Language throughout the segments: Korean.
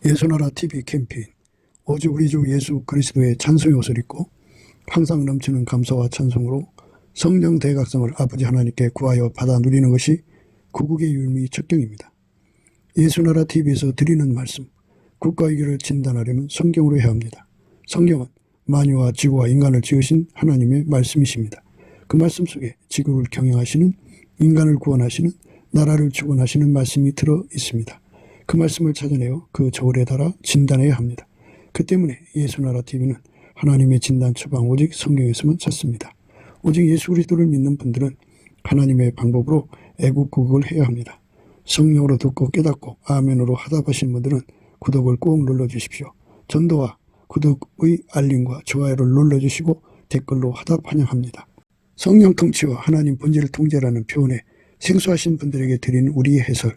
예수나라 TV 캠페인 오직 우리 주 예수 그리스도의 찬송의 옷을 입고 항상 넘치는 감사와 찬송으로 성령 대각성을 아버지 하나님께 구하여 받아 누리는 것이 구국의 유일미 척경입니다. 예수나라 TV에서 드리는 말씀, 국가 위기를 진단하려면 성경으로 해야 합니다. 성경은 만유와 지구와 인간을 지으신 하나님의 말씀이십니다. 그 말씀 속에 지구를 경영하시는, 인간을 구원하시는, 나라를 주권하시는 말씀이 들어 있습니다. 그 말씀을 찾아내어 그 저울에 달아 진단해야 합니다. 그 때문에 예수나라 TV는 하나님의 진단 처방 오직 성경에서만 찾습니다. 오직 예수 그리스도를 믿는 분들은 하나님의 방법으로 애국구국을 해야 합니다. 성령으로 듣고 깨닫고 아멘으로 하답하신 분들은 구독을 꼭 눌러주십시오. 전도와 구독의 알림과 좋아요를 눌러주시고 댓글로 하답 환영합니다. 성령 통치와 하나님 본질 통제라는 표현에 생소하신 분들에게 드리는 우리의 해설,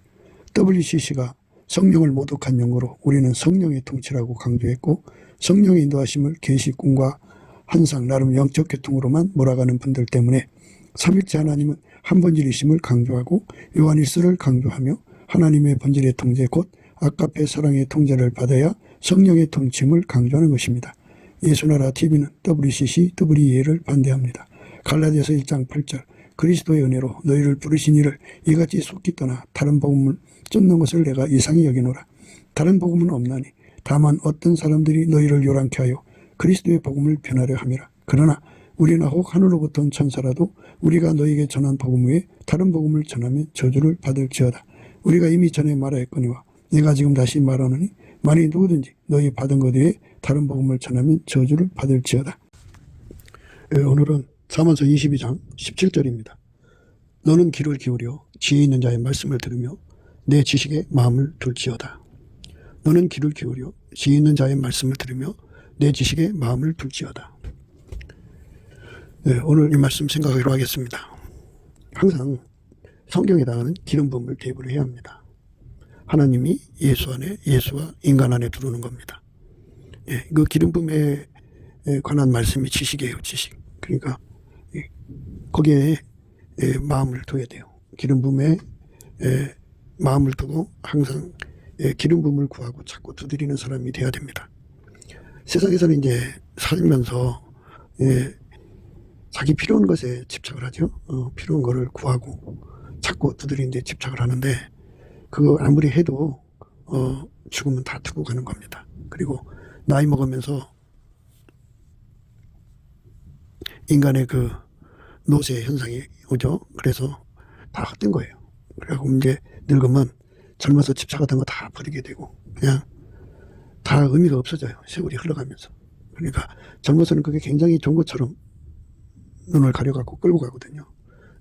WCC가 성령을 모독한 용어로 우리는 성령의 통치라고 강조했고, 성령의 인도하심을 계시, 꿈과 환상, 나름 영적 교통으로만 몰아가는 분들 때문에 삼일체 하나님은 한 본질이심을 강조하고 요한일서를 강조하며 하나님의 본질의 통제 곧 아까페 사랑의 통제를 받아야 성령의 통치임을 강조하는 것입니다. 예수나라 TV는 WCC, WEA를 반대합니다. 갈라디아서 1장 8절 그리스도의 은혜로 너희를 부르신 이를 이같이 속기 떠나 다른 복음을 쫓는 것을 내가 이상히 여기노라. 다른 복음은 없나니 다만 어떤 사람들이 너희를 요란케 하여 그리스도의 복음을 변하려 함이라. 그러나 우리나 혹 하늘로부터 온 천사라도 우리가 너희에게 전한 복음 외에 다른 복음을 전하면 저주를 받을지어다. 우리가 이미 전에 말하였거니와 내가 지금 다시 말하노니 만일 누구든지 너희 받은 것 외에 다른 복음을 전하면 저주를 받을지어다. 오늘은 잠언서 22장 17절입니다. 너는 귀를 기울여 지혜 있는 자의 말씀을 들으며 내 지식에 마음을 둘지어다. 너는 귀를 기울여 지혜 있는 자의 말씀을 들으며 내 지식에 마음을 둘지어다. 오늘 이 말씀 생각하기로 하겠습니다. 항상 성경에다가는 기름 부음을 대입을 해야 합니다. 하나님이 예수 안에, 예수와 인간 안에 들어오는 겁니다. 그 기름 부음에 관한 말씀이 지식이에요, 지식. 그러니까 거기에 마음을 둬야 돼요. 기름 부음에 마음을 두고 항상 기름 부음을 구하고 찾고 두드리는 사람이 돼야 됩니다. 세상에서는 이제 살면서 자기 필요한 것에 집착을 하죠. 필요한 것을 구하고 찾고 두드리는 데 집착을 하는데 그거 아무리 해도 죽으면 다 두고 가는 겁니다. 그리고 나이 먹으면서 인간의 그 노쇠 현상이 오죠. 그래서 다 헛된 거예요. 그래갖고 이제 늙으면 젊어서 집착하던 거 다 버리게 되고 그냥 다 의미가 없어져요. 세월이 흘러가면서. 그러니까 젊어서는 그게 굉장히 좋은 것처럼 눈을 가려갖고 끌고 가거든요.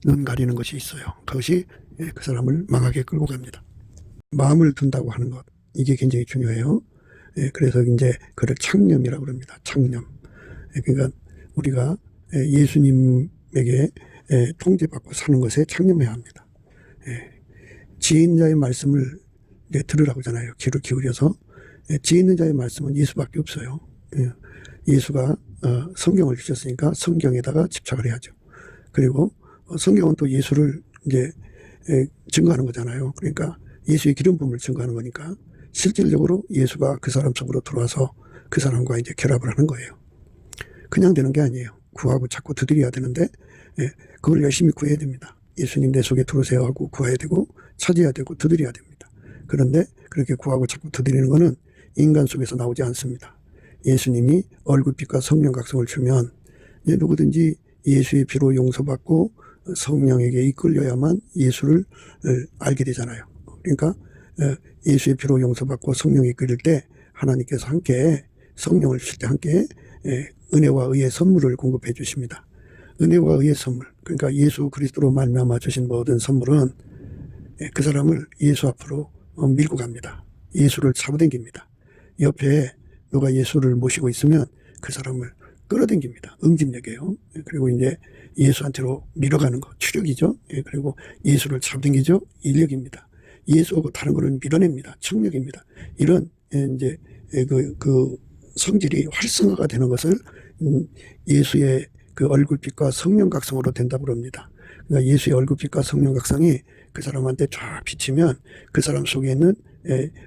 눈 가리는 것이 있어요. 그것이 그 사람을 망하게 끌고 갑니다. 마음을 둔다고 하는 것, 이게 굉장히 중요해요. 그래서 이제 그를 창념이라고 그럽니다. 창념. 그러니까 우리가 예수님에게 통제받고 사는 것에 창념해야 합니다. 지혜 있는 자의 말씀을 들으라고 하잖아요. 귀를 기울여서. 지혜 있는 자의 말씀은 예수밖에 없어요. 예수가 성경을 주셨으니까 성경에다가 집착을 해야죠. 그리고 성경은 또 예수를 이제 증거하는 거잖아요. 그러니까 예수의 기름 부음을 증거하는 거니까 실질적으로 예수가 그 사람 속으로 들어와서 그 사람과 이제 결합을 하는 거예요. 그냥 되는 게 아니에요. 구하고 찾고 두드려야 되는데 그걸 열심히 구해야 됩니다. 예수님 내 속에 들어오세요 하고 구해야 되고 찾아야 되고 두드려야 됩니다. 그런데 그렇게 구하고 찾고 두드리는 거는 인간 속에서 나오지 않습니다. 예수님이 얼굴빛과 성령 각성을 주면 이제 누구든지 예수의 피로 용서받고 성령에게 이끌려야만 예수를 알게 되잖아요. 그러니까 예수의 피로 용서받고 성령에 이끌릴 때 하나님께서 함께 성령을 주실 때 함께 은혜와 의의 선물을 공급해 주십니다. 은혜와 의의 선물, 그러니까 예수 그리스도로 말미암아 주신 모든 선물은 그 사람을 예수 앞으로 밀고 갑니다. 예수를 잡아당깁니다. 옆에 누가 예수를 모시고 있으면 그 사람을 끌어당깁니다. 응집력이에요. 그리고 이제 예수한테로 밀어가는 거, 추력이죠. 그리고 예수를 잡아당기죠. 인력입니다. 예수하고 다른 거를 밀어냅니다. 청력입니다. 이런 이제 그 성질이 활성화가 되는 것을 예수의 그 얼굴빛과 성령 각성으로 된다고 합니다. 그러니까 예수의 얼굴빛과 성령 각성이 그 사람한테 쫙 비치면 그 사람 속에 있는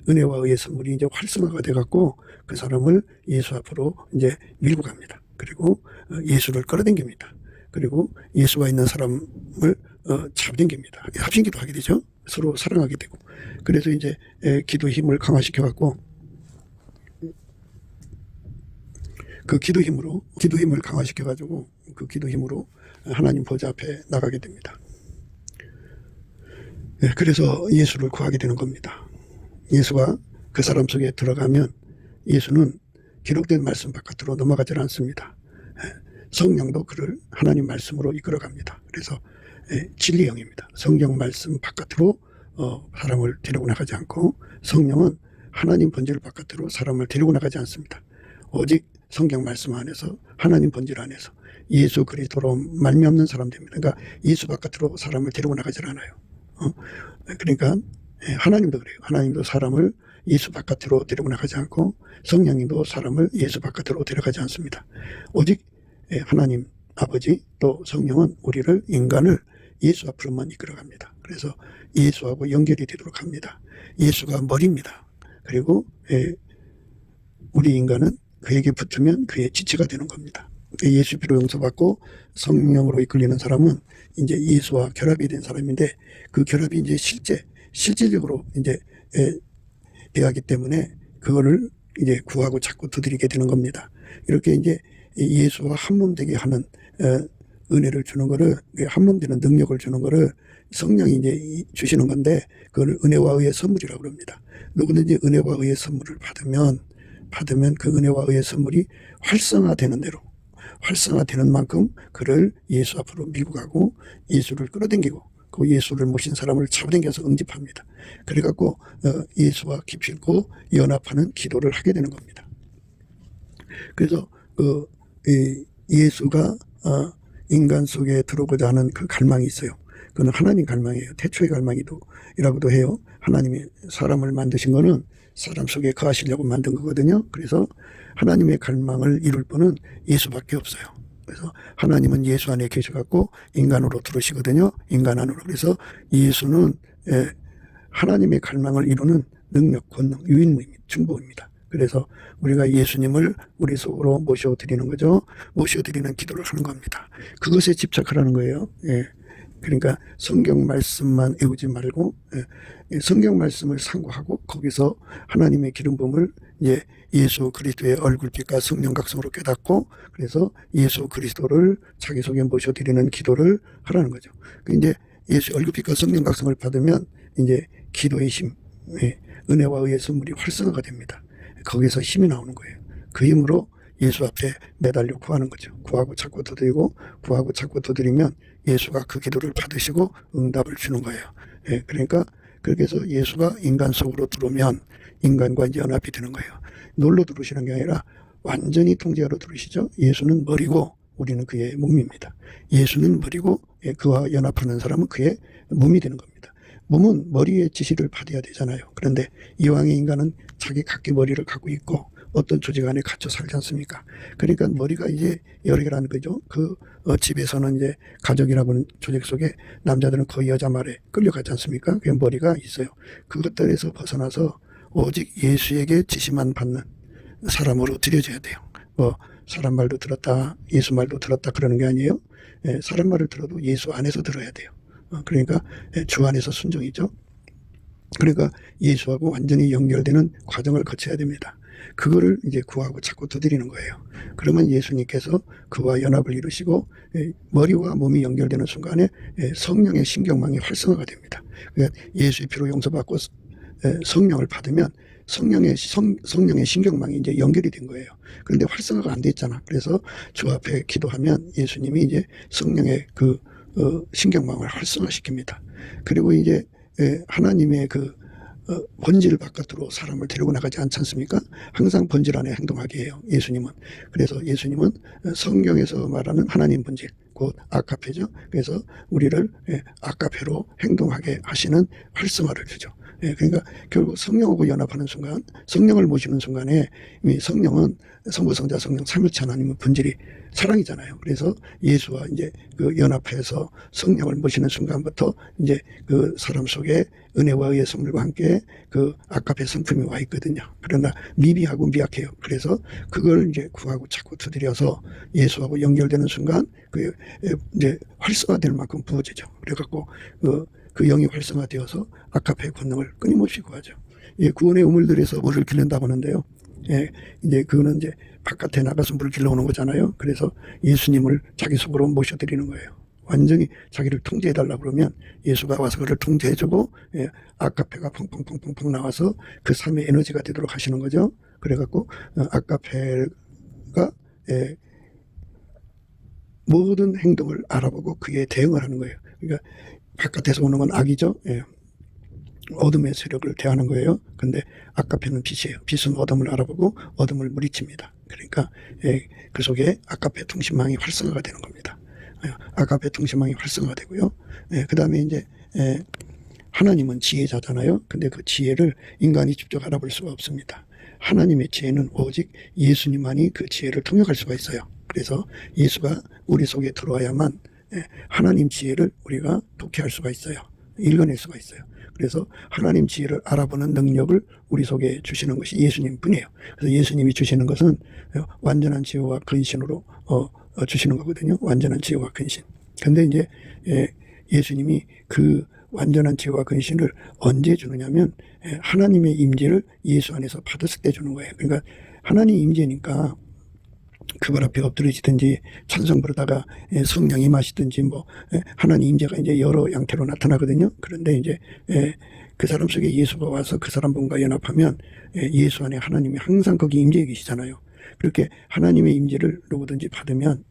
은혜와 의의 선물이 이제 활성화가 돼갖고 그 사람을 예수 앞으로 이제 밀고 갑니다. 그리고 예수를 끌어당깁니다. 그리고 예수가 있는 사람을 잡아당깁니다. 합심기도 하게 되죠. 서로 사랑하게 되고. 그래서 이제 기도 힘을 강화시켜갖고 그 기도 힘을 강화시켜가지고 그 기도 힘으로 하나님 보좌 앞에 나가게 됩니다. 그래서 예수를 구하게 되는 겁니다. 예수가 그 사람 속에 들어가면 예수는 기록된 말씀 바깥으로 넘어가지 않습니다. 성령도 그를 하나님 말씀으로 이끌어갑니다. 그래서 진리 영입니다. 성경 말씀 바깥으로 사람을 데리고 나가지 않고 성령은 하나님 본질 바깥으로 사람을 데리고 나가지 않습니다. 오직 성경 말씀 안에서 하나님 본질 안에서 예수 그리스도로 말미암는 사람 됩니다. 그러니까 예수 바깥으로 사람을 데리고 나가지 않아요. 그러니까 하나님도 그래요. 하나님도 사람을 예수 바깥으로 데리고 나가지 않고 성령님도 사람을 예수 바깥으로 데려가지 않습니다. 오직 하나님 아버지 또 성령은 우리를 인간을 예수 앞으로만 이끌어갑니다. 그래서 예수하고 연결이 되도록 합니다. 예수가 머리입니다. 그리고 우리 인간은 그에게 붙으면 그의 지체가 되는 겁니다. 예수 피로 용서받고 성령으로 이끌리는 사람은 이제 예수와 결합이 된 사람인데 그 결합이 이제 실질적으로 이제 되었기 때문에 그거를 이제 구하고 찾고 두드리게 되는 겁니다. 이렇게 이제 예수와 한몸 되게 하는 은혜를 주는 거를 한몸 되는 능력을 주는 거를 성령이 이제 주시는 건데 그걸 은혜와 의의 선물이라고 합니다. 누구든지 은혜와 의의 선물을 받으면 그 은혜와 의의 선물이 활성화되는 대로 활성화되는 만큼 그를 예수 앞으로 밀고 가고 예수를 끌어당기고 그 예수를 모신 사람을 잡아당겨서 응집합니다. 그래갖고 예수와 깊이 있고 연합하는 기도를 하게 되는 겁니다. 그래서 예수가 인간 속에 들어오고자 하는 그 갈망이 있어요. 그건 하나님 갈망이에요. 태초의 갈망이라고도 해요. 하나님이 사람을 만드신 거는 사람 속에 거하시려고 만든 거거든요. 그래서 하나님의 갈망을 이룰 분은 예수밖에 없어요. 그래서 하나님은 예수 안에 계셔갖고 인간으로 들어오시거든요. 인간 안으로. 그래서 예수는 하나님의 갈망을 이루는 능력, 권능, 유인무입니다. 중보입니다. 그래서 우리가 예수님을 우리 속으로 모셔드리는 거죠. 모셔드리는 기도를 하는 겁니다. 그것에 집착하라는 거예요. 그러니까 성경 말씀만 외우지 말고 성경 말씀을 상고하고 거기서 하나님의 기름 부음을 이제 예수 그리스도의 얼굴빛과 성령 각성으로 깨닫고 그래서 예수 그리스도를 자기 속에 모셔드리는 기도를 하라는 거죠. 이제 예수 얼굴빛과 성령 각성을 받으면 이제 기도의 힘, 은혜와 의의 선물이 활성화가 됩니다. 거기서 힘이 나오는 거예요. 그 힘으로 예수 앞에 매달려 구하는 거죠. 구하고 찾고 두드리고 구하고 찾고 두드리면 예수가 그 기도를 받으시고 응답을 주는 거예요. 그러니까 그렇게 해서 예수가 인간 속으로 들어오면 인간과 이제 연합이 되는 거예요. 놀러 들어오시는 게 아니라 완전히 통제하러 들어오시죠. 예수는 머리고 우리는 그의 몸입니다. 예수는 머리고 그와 연합하는 사람은 그의 몸이 되는 겁니다. 몸은 머리의 지시를 받아야 되잖아요. 그런데 이왕의 인간은 자기 각기 머리를 갖고 있고 어떤 조직 안에 갇혀 살지 않습니까? 그러니까 머리가 이제 여러 개라는 거죠. 그 집에서는 이제 가족이라고는 조직 속에 남자들은 거의 여자 말에 끌려가지 않습니까? 그 머리가 있어요. 그것들에서 벗어나서 오직 예수에게 지시만 받는 사람으로 들여져야 돼요. 사람 말도 들었다, 예수 말도 들었다 그러는 게 아니에요. 사람 말을 들어도 예수 안에서 들어야 돼요. 그러니까 주 안에서 순종이죠. 그러니까 예수하고 완전히 연결되는 과정을 거쳐야 됩니다. 그거를 이제 구하고 찾고 두드리는 거예요. 그러면 예수님께서 그와 연합을 이루시고 머리와 몸이 연결되는 순간에 성령의 신경망이 활성화가 됩니다. 그러니까 예수의 피로 용서받고 성령을 받으면 성령의 신경망이 이제 연결이 된 거예요. 그런데 활성화가 안 돼 있잖아. 그래서 주 앞에 기도하면 예수님이 이제 성령의 그 신경망을 활성화시킵니다. 그리고 이제 하나님의 그 본질 바깥으로 사람을 데리고 나가지 않지 않습니까? 항상 본질 안에 행동하게 해요. 예수님은. 그래서 예수님은 성경에서 말하는 하나님 본질, 곧 아카페죠. 그래서 우리를 아카페로 행동하게 하시는 활성화를 주죠. 그러니까 결국 성령하고 연합하는 순간, 성령을 모시는 순간에 이미 성령은 성부, 성자, 성령 삼위일체 하나님의 본질이 사랑이잖아요. 그래서 예수와 이제 그 연합해서 성령을 모시는 순간부터 이제 그 사람 속에 은혜와 의의 선물과 함께 그 아까페 성품이 와 있거든요. 그러나 미비하고 미약해요. 그래서 그걸 이제 구하고 찾고 두드려서 예수하고 연결되는 순간 그 이제 활성화될 만큼 부어지죠. 그래갖고 그 영이 활성화되어서 아카페의 권능을 끊임없이 구하죠. 예, 구원의 우물들에서 물을 길른다고 하는데요. 예, 이제 그거는 이제 바깥에 나가서 물을 길러오는 거잖아요. 그래서 예수님을 자기 속으로 모셔드리는 거예요. 완전히 자기를 통제해달라고 그러면 예수가 와서 그를 통제해주고, 예, 아카페가 펑펑펑펑펑 나와서 그 삶의 에너지가 되도록 하시는 거죠. 그래갖고 아카페가 모든 행동을 알아보고 그에 대응을 하는 거예요. 그러니까 바깥에서 오는 건 악이죠. 예. 어둠의 세력을 대하는 거예요. 근데 아카페는 빛이에요. 빛은 어둠을 알아보고 어둠을 물리칩니다. 그러니까 그 속에 아카페 통신망이 활성화가 되는 겁니다. 아카페 통신망이 활성화가 되고요. 그 다음에 이제 하나님은 지혜자잖아요. 근데 그 지혜를 인간이 직접 알아볼 수가 없습니다. 하나님의 지혜는 오직 예수님만이 그 지혜를 통역할 수가 있어요. 그래서 예수가 우리 속에 들어와야만 하나님 지혜를 우리가 독해할 수가 있어요. 읽어낼 수가 있어요. 그래서 하나님 지혜를 알아보는 능력을 우리 속에 주시는 것이 예수님 뿐이에요. 그래서 예수님이 주시는 것은 완전한 지혜와 근신으로 주시는 거거든요. 완전한 지혜와 근신. 근데 이제 예수님이 그 완전한 지혜와 근신을 언제 주느냐면 하나님의 임재를 예수 안에서 받았을 때 주는 거예요. 그러니까 하나님 임재니까 그발 앞에 엎드려지든지 찬송 부르다가 성령이 마시든지 뭐 하나님 임재가 이제 여러 양태로 나타나거든요. 그런데 이제 그 사람 속에 예수가 와서 그 사람분과 연합하면 예수 안에 하나님이 항상 거기 임재해 계시잖아요. 그렇게 하나님의 임재를 누구든지 받으면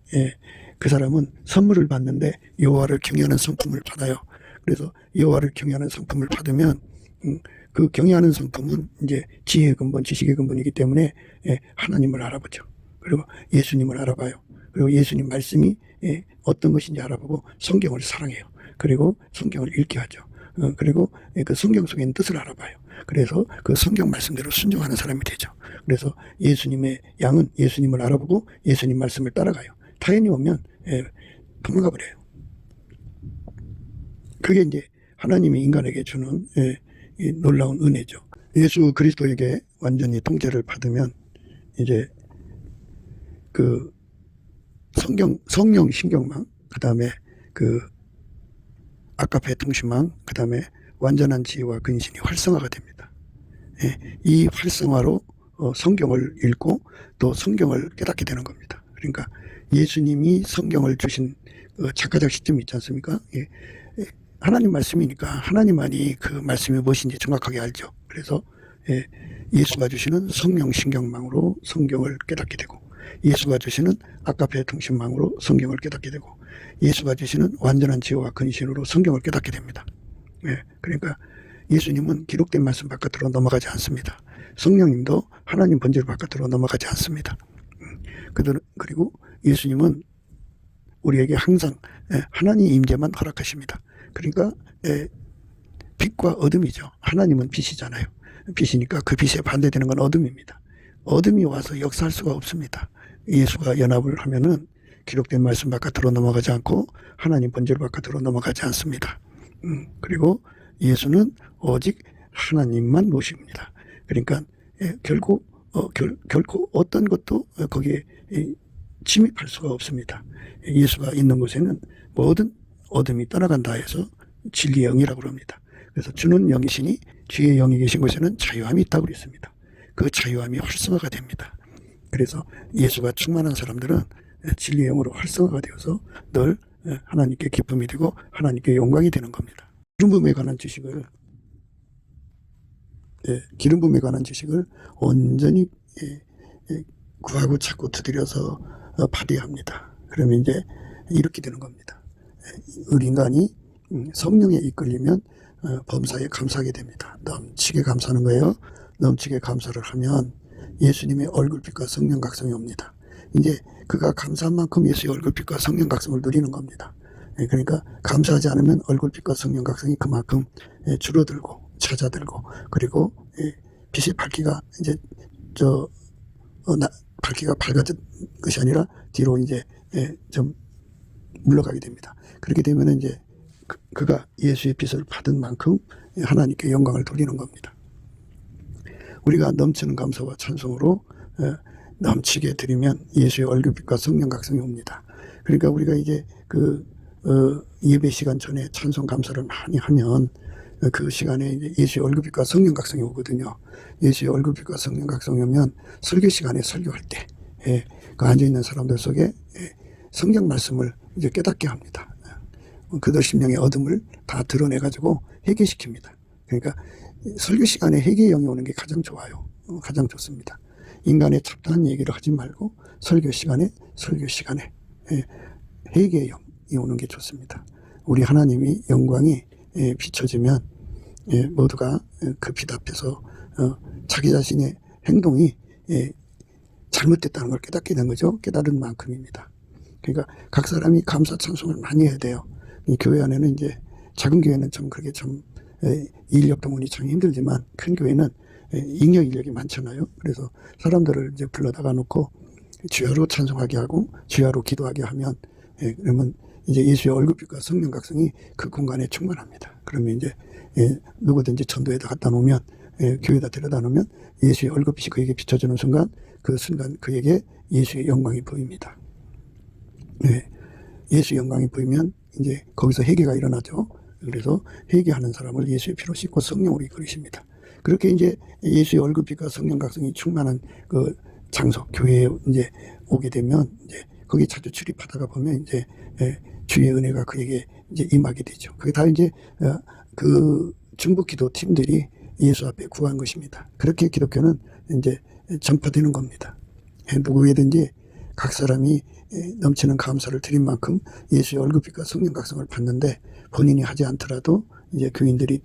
그 사람은 선물을 받는데 여호와를 경외하는 성품을 받아요. 그래서 여호와를 경외하는 성품을 받으면 그 경외하는 성품은 이제 지혜의 근본, 지식의 근본이기 때문에 하나님을 알아보죠. 그리고 예수님을 알아봐요. 그리고 예수님 말씀이 어떤 것인지 알아보고 성경을 사랑해요. 그리고 성경을 읽게 하죠. 그리고 그 성경 속에 있는 뜻을 알아봐요. 그래서 그 성경 말씀대로 순종하는 사람이 되죠. 그래서 예수님의 양은 예수님을 알아보고 예수님 말씀을 따라가요. 타인이 오면 도망가 버려요. 그게 이제 하나님이 인간에게 주는 놀라운 은혜죠. 예수 그리스도에게 완전히 통제를 받으면 이제 그 성령 신경망, 그 다음에 그 아카페 통신망, 그 다음에 완전한 지혜와 근신이 활성화가 됩니다. 이 활성화로 성경을 읽고 또 성경을 깨닫게 되는 겁니다. 그러니까 예수님이 성경을 주신 작가적 시점이 있지 않습니까? 하나님 말씀이니까 하나님만이 그 말씀이 무엇인지 정확하게 알죠. 그래서 예수가 주시는 성령 신경망으로 성경을 깨닫게 되고, 예수가 주시는 아카페 통신망으로 성경을 깨닫게 되고, 예수가 주시는 완전한 지혜와 근신으로 성경을 깨닫게 됩니다. 그러니까 예수님은 기록된 말씀 바깥으로 넘어가지 않습니다. 성령님도 하나님 본질 바깥으로 넘어가지 않습니다. 그리고 예수님은 우리에게 항상 하나님 임재만 허락하십니다. 그러니까 빛과 어둠이죠. 하나님은 빛이잖아요. 빛이니까 그 빛에 반대되는 건 어둠입니다. 어둠이 와서 역사할 수가 없습니다. 예수가 연합을 하면은 기록된 말씀 바깥으로 넘어가지 않고 하나님 본질 바깥으로 넘어가지 않습니다. 그리고 예수는 오직 하나님만 모십니다. 그러니까 결코 어떤 것도 거기에 침입할 수가 없습니다. 예수가 있는 곳에는 모든 어둠이 떠나간다 해서 진리의 영이라고 합니다. 그래서 주는 영이시니 주의 영이 계신 곳에는 자유함이 있다고 그랬습니다. 그 자유함이 활성화가 됩니다. 그래서 예수가 충만한 사람들은 진리의 영으로 활성화가 되어서 늘 하나님께 기쁨이 되고 하나님께 영광이 되는 겁니다. 기름 부음에 관한 지식을 온전히 구하고 찾고 두드려서 받아야 합니다. 그러면 이제 이렇게 되는 겁니다. 우리 인간이 성령에 이끌리면 범사에 감사하게 됩니다. 넘치게 감사하는 거예요. 넘치게 감사를 하면 예수님의 얼굴빛과 성령 각성이 옵니다. 이제 그가 감사한 만큼 예수의 얼굴빛과 성령 각성을 누리는 겁니다. 그러니까 감사하지 않으면 얼굴빛과 성령 각성이 그만큼 줄어들고 찾아들고, 그리고 빛의 밝기가 이제 밝기가 밝아진 것이 아니라 뒤로 이제 좀 물러가게 됩니다. 그렇게 되면 이제 그가 예수의 빛을 받은 만큼 하나님께 영광을 돌리는 겁니다. 우리가 넘치는 감사와 찬송으로 넘치게 드리면 예수의 얼굴빛과 성령 각성이 옵니다. 그러니까 우리가 이제 예배 시간 전에 찬송 감사를 많이 하면 그 시간에 이제 예수의 얼굴빛과 성령 각성이 오거든요. 예수의 얼굴빛과 성령 각성이 오면 설교 시간에 설교할 때 그 앉아있는 사람들 속에 성경 말씀을 이제 깨닫게 합니다. 그들 심령의 어둠을 다 드러내가지고 회개시킵니다. 그러니까 설교 시간에 회개의 영이 오는 게 가장 좋아요. 가장 좋습니다. 인간의 잡다한 얘기를 하지 말고 설교 시간에 회개의 영이 오는 게 좋습니다. 우리 하나님이 영광이 비춰지면 모두가 그 빛 앞에서 자기 자신의 행동이 잘못됐다는 걸 깨닫게 된 거죠. 깨달은 만큼입니다. 그러니까 각 사람이 감사 찬송을 많이 해야 돼요. 이 교회 안에는 이제 작은 교회는 좀 그렇게 좀 인력 동원이 참 힘들지만 큰 교회는 잉여 인력이 많잖아요. 그래서 사람들을 이제 불러다가 놓고 주야로 찬송하게 하고 주야로 기도하게 하면 그러면 이제 예수의 얼굴빛과 성령 각성이 그 공간에 충만합니다. 그러면 이제 누구든지 전도에다 갖다 놓으면 교회에다 데려다 놓으면 예수의 얼굴빛이 그에게 비춰지는 순간 그 순간 그에게 예수의 영광이 보입니다. 예수의 영광이 보이면 이제 거기서 회개가 일어나죠. 그래서 회개하는 사람을 예수의 피로 씻고 성령으로 이끌으십니다. 그렇게 이제 예수의 얼굴빛과 성령 각성이 충만한 그 장소 교회에 이제 오게 되면 이제 거기 자주 출입하다가 보면 이제 주의 은혜가 그에게 이제 임하게 되죠. 그게 다 이제 그 중보 기도 팀들이 예수 앞에 구한 것입니다. 그렇게 기독교는 이제 전파되는 겁니다. 누구에든지 각 사람이 넘치는 감사를 드린 만큼 예수의 얼굴빛과 성령 각성을 받는데 본인이 하지 않더라도 이제 교인들이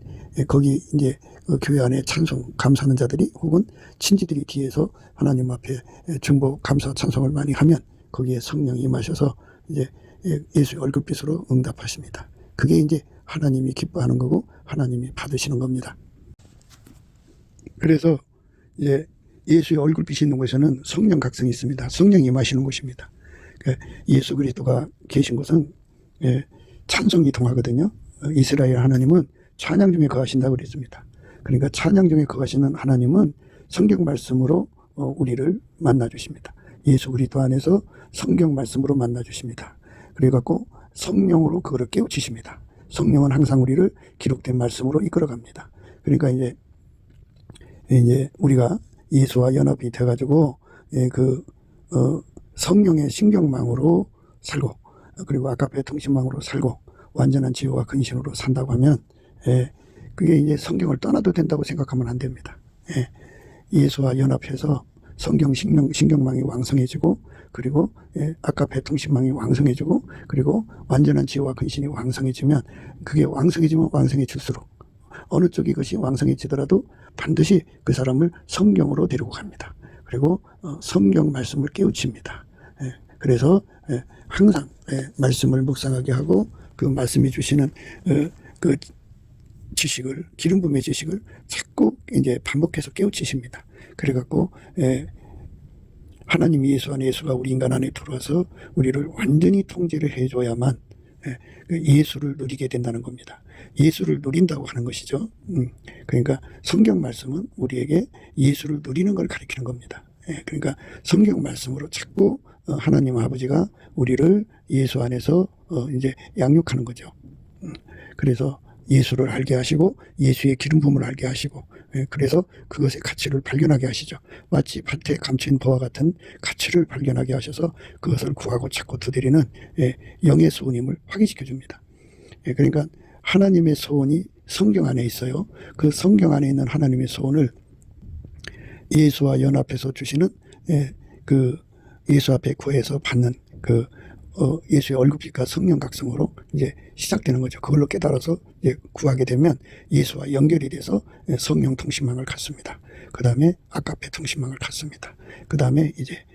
거기 이제 교회 안에 찬송 감사하는 자들이 혹은 친지들이 뒤에서 하나님 앞에 중보 감사 찬송을 많이 하면 거기에 성령이 임하셔서 이제 예수의 얼굴빛으로 응답하십니다. 그게 이제 하나님이 기뻐하는 거고 하나님이 받으시는 겁니다. 그래서 이제 예수의 얼굴빛이 있는 곳에는 성령 각성이 있습니다. 성령이 임하시는 곳입니다. 예수 그리스도가 계신 곳은 찬송이 통하거든요. 이스라엘 하나님은 찬양 중에 거하신다고 그랬습니다. 그러니까 찬양 중에 거하시는 하나님은 성경 말씀으로 우리를 만나 주십니다. 예수 그리스도 안에서 성경 말씀으로 만나 주십니다. 그래갖고 성령으로 그거를 깨우치십니다. 성령은 항상 우리를 기록된 말씀으로 이끌어갑니다. 그러니까 이제 우리가 예수와 연합이 돼가지고 성령의 신경망으로 살고 그리고 아까페 통신망으로 살고 완전한 지혜와 근신으로 산다고 하면 그게 이제 성경을 떠나도 된다고 생각하면 안 됩니다. 예수와 연합해서 성경 신경망이 왕성해지고 그리고 아까페 통신망이 왕성해지고 그리고 완전한 지혜와 근신이 왕성해지면 그게 왕성해지면 왕성해질수록 어느 쪽 이것이 왕성해지더라도 반드시 그 사람을 성경으로 데리고 갑니다. 그리고 성경 말씀을 깨우칩니다. 그래서 항상 말씀을 묵상하게 하고 그 말씀이 주시는 그 지식을 기름 부음의 지식을 자꾸 이제 반복해서 깨우치십니다. 그래갖고 하나님 예수 안에 예수가 우리 인간 안에 들어와서 우리를 완전히 통제를 해줘야만 예수를 누리게 된다는 겁니다. 예수를 누린다고 하는 것이죠. 그러니까 성경 말씀은 우리에게 예수를 누리는 걸 가리키는 겁니다. 그러니까 성경 말씀으로 자꾸 하나님 아버지가 우리를 예수 안에서 이제 양육하는 거죠. 그래서 예수를 알게 하시고 예수의 기름 부음을 알게 하시고 그래서 그것의 가치를 발견하게 하시죠. 마치 밭에 감춘 보와 같은 가치를 발견하게 하셔서 그것을 구하고 찾고 두드리는 영의 소원임을 확인시켜 줍니다. 그러니까 하나님의 소원이 성경 안에 있어요. 그 성경 안에 있는 하나님의 소원을 예수와 연합해서 주시는 그 예수 앞에 구해서 받는 그 예수의 얼굴빛과 성령 각성으로 이제 시작되는 거죠. 그걸로 깨달아서 이제 구하게 되면 예수와 연결이 돼서 성령 통신망을 갖습니다. 그 다음에 아까페 통신망을 갖습니다. 그 다음에 이제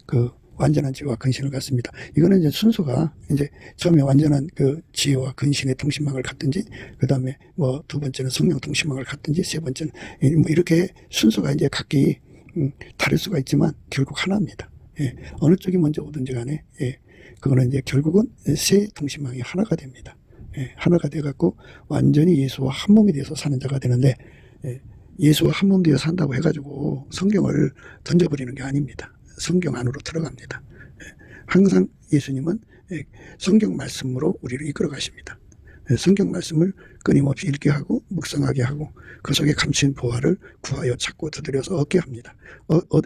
그 완전한 지혜와 근신을 갖습니다. 이거는 이제 순서가 이제 처음에 완전한 그 지혜와 근신의 통신망을 갖든지, 그 다음에 뭐 두 번째는 성령 통신망을 갖든지, 세 번째는 뭐 이렇게 순서가 이제 각기 다를 수가 있지만 결국 하나입니다. 예, 어느 쪽이 먼저 오든지 간에, 예, 그거는 이제 결국은 세 통신망이 하나가 됩니다. 예, 하나가 돼갖고 완전히 예수와 한 몸이 되어서 사는 자가 되는데, 예, 예수와 한 몸 되어 산다고 해가지고 성경을 던져버리는 게 아닙니다. 성경 안으로 들어갑니다. 예, 항상 예수님은 성경 말씀으로 우리를 이끌어 가십니다. 성경 말씀을 끊임없이 읽게 하고 묵상하게 하고 그 속에 감추인 보화를 구하여 찾고 두드려서 얻게 합니다.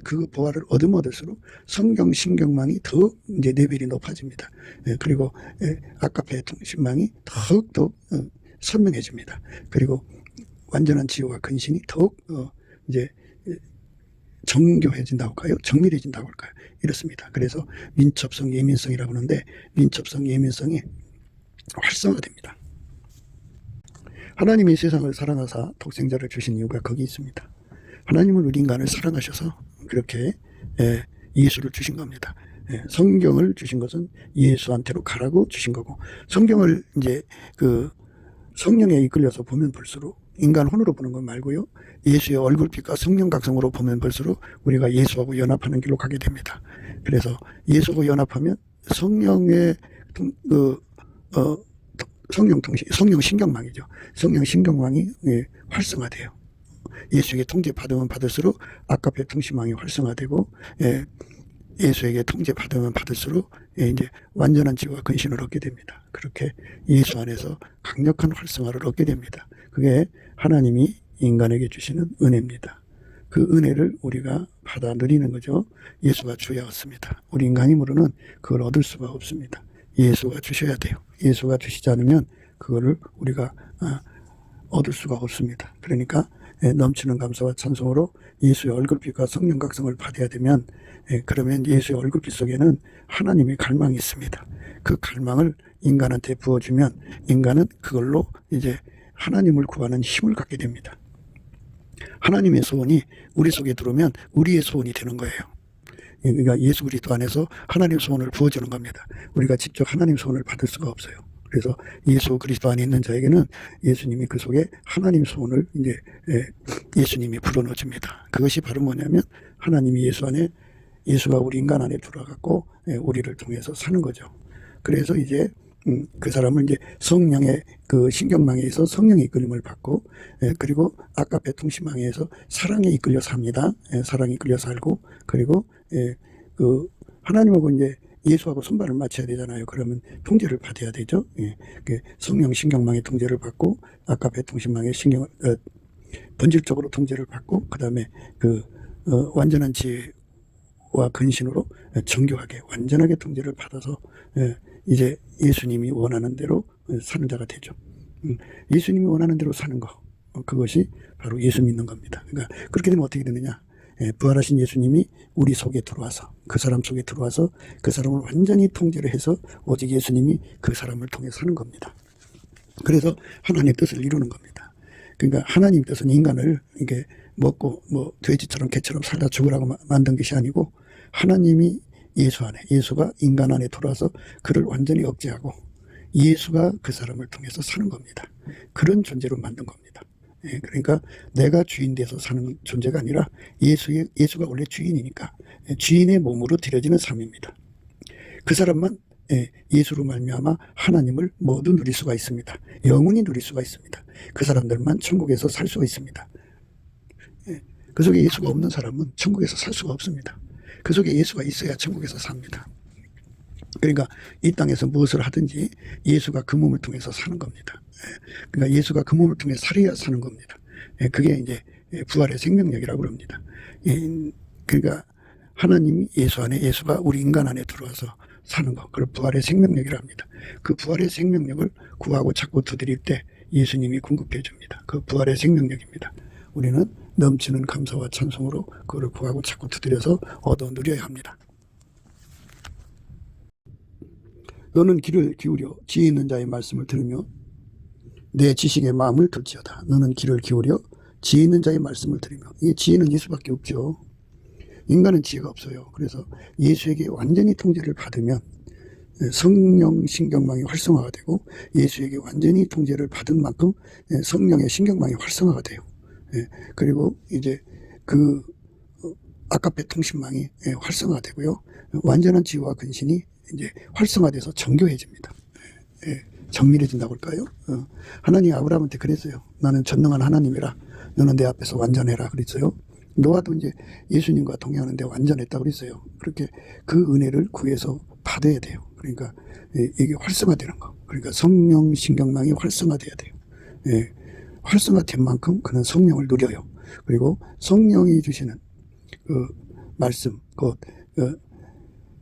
그 보화를 얻을수록 성경 신경망이 더욱 이제 레벨이 높아집니다. 그리고 아까페 통신망이 더욱더 선명해집니다. 그리고 완전한 지혜와 근신이 더욱 이제 정교해진다고 할까요? 정밀해진다고 할까요? 이렇습니다. 그래서 민첩성, 예민성이라고 하는데, 민첩성, 예민성이 활성화됩니다. 하나님이 세상을 사랑하사 독생자를 주신 이유가 거기 있습니다. 하나님은 우리 인간을 사랑하셔서 그렇게 예수를 주신 겁니다. 성경을 주신 것은 예수한테로 가라고 주신 거고, 성경을 이제 그 성령에 이끌려서 보면 볼수록 인간 혼으로 보는 것 말고요, 예수의 얼굴빛과 성령 각성으로 보면 볼수록 우리가 예수하고 연합하는 길로 가게 됩니다. 그래서 예수하고 연합하면 성령의 성령 신경망이죠. 성령 신경망이 활성화돼요. 예수에게 통제 받으면 받을수록 아까페 통신망이 활성화되고, 예수에게 통제 받으면 받을수록 이제 완전한 지혜와 근신을 얻게 됩니다. 그렇게 예수 안에서 강력한 활성화를 얻게 됩니다. 그게 하나님이 인간에게 주시는 은혜입니다. 그 은혜를 우리가 받아 누리는 거죠. 예수가 주야 얻습니다. 우리 인간 힘으로는 그걸 얻을 수가 없습니다. 예수가 주셔야 돼요. 예수가 주시지 않으면 그거를 우리가 얻을 수가 없습니다. 그러니까 넘치는 감사와 찬송으로 예수의 얼굴빛과 성령 각성을 받아야 되면, 그러면 예수의 얼굴빛 속에는 하나님의 갈망이 있습니다. 그 갈망을 인간한테 부어주면 인간은 그걸로 이제 하나님을 구하는 힘을 갖게 됩니다. 하나님의 소원이 우리 속에 들어오면 우리의 소원이 되는 거예요. 그러니까 예수 그리스도 안에서 하나님 소원을 부어주는 겁니다. 우리가 직접 하나님 소원을 받을 수가 없어요. 그래서 예수 그리스도 안에 있는 자에게는 예수님이 그 속에 하나님 소원을 이제 예수님이 불어넣어줍니다. 그것이 바로 뭐냐면 하나님이 예수 안에, 예수가 우리 인간 안에 들어가고 우리를 통해서 사는 거죠. 그래서 이제 그 사람을 이제 성령의 그 신경망에 서 성령의 이끌림을 받고, 그리고 아까페 통신망에서 사랑에 이끌려 삽니다. 사랑에 이끌려 살고, 그리고 그 하나님하고 이제 예수하고 손발을 맞춰야 되잖아요. 그러면 통제를 받아야 되죠. 그 성령 신경망의 통제를 받고, 아까페 통신망의 본질적으로 통제를 받고, 그 다음에 그 완전한 지혜와 근신으로 정교하게 완전하게 통제를 받아서 이제 예수님이 원하는 대로 사는 자가 되죠. 예수님이 원하는 대로 사는 거, 그것이 바로 예수 믿는 겁니다. 그러니까 그렇게 되면 어떻게 되느냐? 부활하신 예수님이 우리 속에 들어와서, 그 사람 속에 들어와서 그 사람을 완전히 통제를 해서 오직 예수님이 그 사람을 통해 사는 겁니다. 그래서 하나님의 뜻을 이루는 겁니다. 그러니까 하나님 뜻은 인간을 이게 먹고 뭐 돼지처럼 개처럼 살다 죽으라고 만든 것이 아니고, 하나님이 예수 안에, 예수가 인간 안에 들어와서 그를 완전히 억제하고 예수가 그 사람을 통해서 사는 겁니다. 그런 존재로 만든 겁니다. 그러니까 내가 주인 돼서 사는 존재가 아니라 예수가 원래 주인이니까 주인의 몸으로 들여지는 삶입니다. 그 사람만 예수로 말미암아 하나님을 모두 누릴 수가 있습니다. 영원히 누릴 수가 있습니다. 그 사람들만 천국에서 살 수가 있습니다. 그 속에 예수가 없는 사람은 천국에서 살 수가 없습니다. 그 속에 예수가 있어야 천국에서 삽니다. 그러니까 이 땅에서 무엇을 하든지 예수가 그 몸을 통해서 사는 겁니다. 그러니까 예수가 그 몸을 통해 살아야 사는 겁니다. 그게 이제 부활의 생명력이라고 합니다. 그러니까 하나님이 예수 안에, 예수가 우리 인간 안에 들어와서 사는 것, 그걸 부활의 생명력이라고 합니다. 그 부활의 생명력을 구하고 찾고 두드릴 때 예수님이 공급해 줍니다. 그 부활의 생명력입니다. 우리는 넘치는 감사와 찬송으로 그걸 구하고 찾고 두드려서 얻어 누려야 합니다. 너는 귀를 기울여 지혜 있는 자의 말씀을 들으며 내 지식의 마음을 들지어다. 너는 귀를 기울여 지혜 있는 자의 말씀을 들으며, 이 지혜는 예수밖에 없죠. 인간은 지혜가 없어요. 그래서 예수에게 완전히 통제를 받으면 성령 신경망이 활성화가 되고, 예수에게 완전히 통제를 받은 만큼 성령의 신경망이 활성화가 돼요. 그리고 이제 그 아까페 통신망이 활성화되고요. 완전한 지혜와 근신이 이제 활성화돼서 정교해집니다. 정밀해진다고 할까요? 하나님이 아브라함한테 그랬어요. 나는 전능한 하나님이라 너는 내 앞에서 완전해라 그랬어요. 노아도 이제 예수님과 동행하는데 완전했다고 그랬어요. 그렇게 그 은혜를 구해서 받아야 돼요. 그러니까 이게 활성화되는 거. 그러니까 성령 신경망이 활성화돼야 돼요. 활성화된 만큼 그는 성령을 누려요. 그리고 성령이 주시는 그 말씀,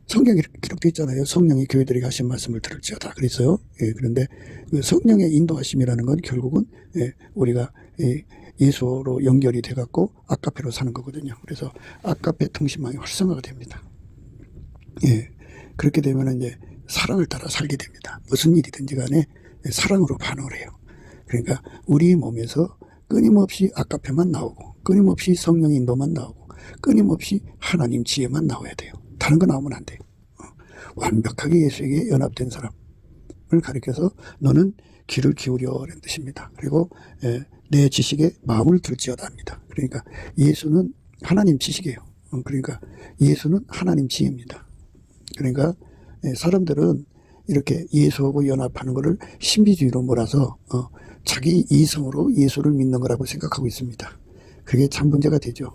성경에 기록되어 있잖아요. 성령이 교회들에게 하신 말씀을 들을지어다 그랬어요. 그런데 그 성령의 인도하심이라는 건 결국은 우리가 예수로 연결이 돼갖고 아까페로 사는 거거든요. 그래서 아까페 통신망이 활성화가 됩니다. 그렇게 되면 이제 사랑을 따라 살게 됩니다. 무슨 일이든지 간에 사랑으로 반응을 해요. 그러니까 우리 몸에서 끊임없이 아까페만 나오고, 끊임없이 성령 인도만 나오고, 끊임없이 하나님 지혜만 나와야 돼요. 다른 거 나오면 안 돼요. 완벽하게 예수에게 연합된 사람을 가리켜서 너는 귀를 기울여라는 뜻입니다. 그리고 내 지식에 마음을 들지어다 합니다. 그러니까 예수는 하나님 지식이에요. 그러니까 예수는 하나님 지혜입니다. 그러니까 사람들은 이렇게 예수하고 연합하는 것을 신비주의로 몰아서 자기 이성으로 예수를 믿는 거라고 생각하고 있습니다. 그게 참 문제가 되죠.